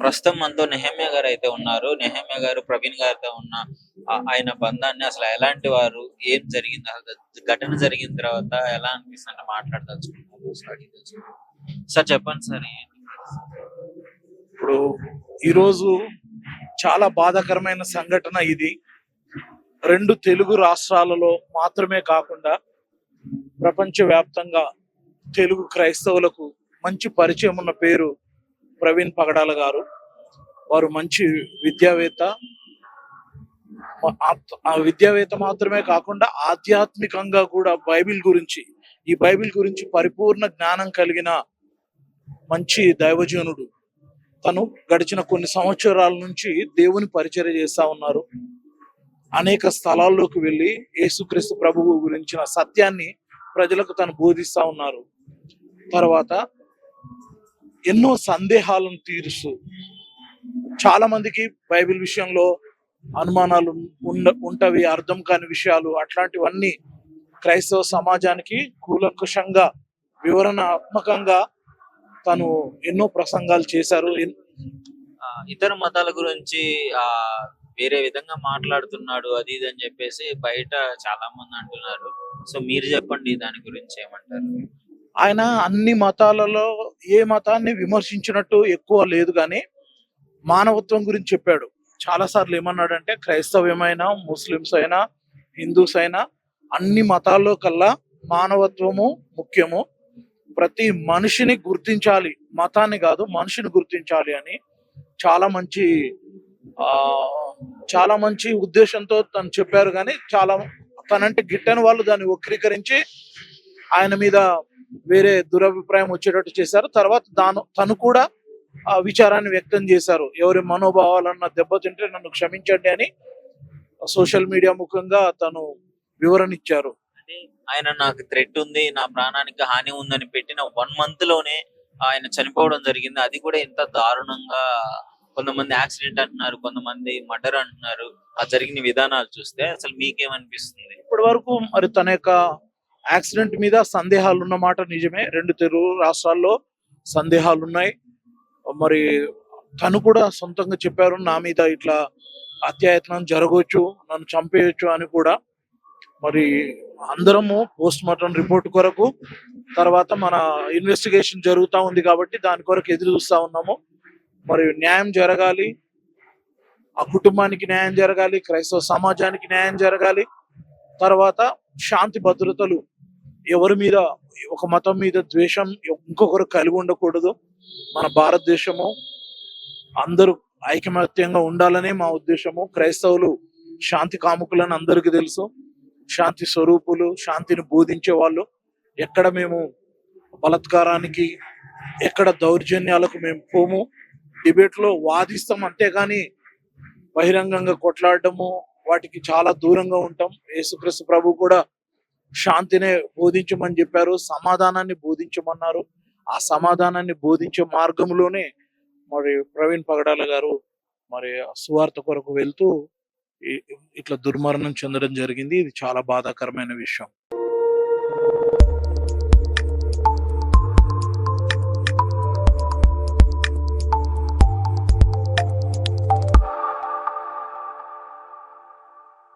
ప్రస్తుతం మనతో నెహమ్యా గారు అయితే ఉన్నారు. నెహమ్యా గారు ప్రవీణ్ గారితో ఉన్న ఆయన బంధాన్ని అసలు ఎలాంటి వారు? ఏం జరిగింది? అసలు ఘటన జరిగిన తర్వాత ఎలా అనిపిస్తుందంటే మాట్లాడదలుచుకున్నారు. అసలు అడిగి తెలుసుకుందాం. సార్ చెప్పండి సార్ ఏంటి పరిస్థితి? ఇప్పుడు ఈరోజు చాలా బాధాకరమైన సంఘటన ఇది. 2 తెలుగు రాష్ట్రాలలో మాత్రమే కాకుండా ప్రపంచవ్యాప్తంగా తెలుగు క్రైస్తవులకు మంచి పరిచయం ఉన్న పేరు ప్రవీణ్ పగడాల గారు. వారు మంచి విద్యావేత్త. ఆ విద్యావేత్త మాత్రమే కాకుండా ఆధ్యాత్మికంగా కూడా ఈ బైబిల్ గురించి పరిపూర్ణ జ్ఞానం కలిగిన మంచి దైవజనుడు. తను గడిచిన కొన్ని సంవత్సరాల నుంచి దేవుని పరిచర్య చేస్తా ఉన్నారు. అనేక స్థలాల్లోకి వెళ్ళి యేసుక్రీస్తు ప్రభువు గురించిన సత్యాన్ని ప్రజలకు తను బోధిస్తా ఉన్నారు. తర్వాత ఎన్నో సందేహాలను తీరుస్తూ, చాలా మందికి బైబిల్ విషయంలో అనుమానాలు ఉంటవి, అర్థం కాని విషయాలు, అట్లాంటివన్నీ క్రైస్తవ సమాజానికి కూలంకుషంగా వివరణాత్మకంగా తను ఎన్నో ప్రసంగాలు చేశారు. ఇతర మతాల గురించి వేరే విధంగా మాట్లాడుతున్నాడు అది ఇది అని చెప్పేసి బయట చాలా మంది అంటున్నారు. సో మీరు చెప్పండి దాని గురించి ఏమంటారు? ఆయన అన్ని మతాలలో ఏ మతాన్ని విమర్శించినట్టు ఎక్కువ లేదు, కానీ మానవత్వం గురించి చెప్పాడు. చాలా సార్లు ఏమన్నాడంటే, క్రైస్తవ్యమైనా, ముస్లిమ్స్ అయినా, హిందూస్ అయినా, అన్ని మతాల్లో కల్లా మానవత్వము ముఖ్యము. ప్రతి మనిషిని గుర్తించాలి, మతాన్ని కాదు మనిషిని గుర్తించాలి అని చాలా మంచి ఉద్దేశంతో తను చెప్పారు. కానీ తనంటే గిట్టని వాళ్ళు దాన్ని వక్రీకరించి ఆయన మీద వేరే దురభిప్రాయం వచ్చేటట్టు చేశారు. తర్వాత తను కూడా ఆ విచారాన్ని వ్యక్తం చేశారు. ఎవరి మనోభావాలన్నా దెబ్బతింటే నన్ను క్షమించండి అని సోషల్ మీడియా ముఖంగా తను వివరణ ఇచ్చారు. ఆయన నాకు థ్రెట్ ఉంది, నా ప్రాణానికి హాని ఉందని పెట్టిన 1 month లోనే ఆయన చనిపోవడం జరిగింది. అది కూడా ఎంత దారుణంగా, కొంతమంది యాక్సిడెంట్ అంటున్నారు, కొంతమంది మర్డర్ అంటున్నారు. ఆ జరిగిన విధానాలు చూస్తే అసలు మీకేమనిపిస్తుంది? ఇప్పటి వరకు మరి తన యొక్క యాక్సిడెంట్ మీద సందేహాలు ఉన్నమాట నిజమే. 2 తెలుగు రాష్ట్రాల్లో సందేహాలు ఉన్నాయి. మరి తను కూడా సొంతంగా చెప్పారు, నా మీద ఇట్లా హత్యాయత్నం జరగవచ్చు, నన్ను చంపేయచ్చు అని కూడా. మరి అందరము పోస్ట్ మార్టం రిపోర్ట్ కొరకు, తర్వాత మన ఇన్వెస్టిగేషన్ జరుగుతూ ఉంది కాబట్టి దాని కొరకు ఎదురు చూస్తా ఉన్నాము. మరి న్యాయం జరగాలి, ఆ కుటుంబానికి న్యాయం జరగాలి, క్రైస్తవ సమాజానికి న్యాయం జరగాలి. తర్వాత శాంతి భద్రతలు, ఎవరి మీద, ఒక మతం మీద ద్వేషం ఇంకొకరు కలిగి ఉండకూడదు. మన భారతదేశము అందరూ ఐకమత్యంగా ఉండాలనే మా ఉద్దేశము. క్రైస్తవులు శాంతి కాముకులని అందరికీ తెలుసు, శాంతి స్వరూపులు, శాంతిని బోధించే వాళ్ళు. ఎక్కడ మేము బలత్కారానికి, ఎక్కడ దౌర్జన్యాలకు మేము పోము. డిబేట్ లో వాదిస్తాం, అంతేగాని బహిరంగంగా కొట్లాడటము వాటికి చాలా దూరంగా ఉంటాం. యేసుక్రీస్తు ప్రభు కూడా శాంతినే బోధించమని చెప్పారు, సమాధానాన్ని బోధించమన్నారు. ఆ సమాధానాన్ని బోధించే మార్గంలోనే మరి ప్రవీణ్ పగడాల గారు మరి సువార్త కొరకు వెళ్తూ ఇట్లా దుర్మరణం చెందడం జరిగింది. ఇది చాలా బాధాకరమైన విషయం.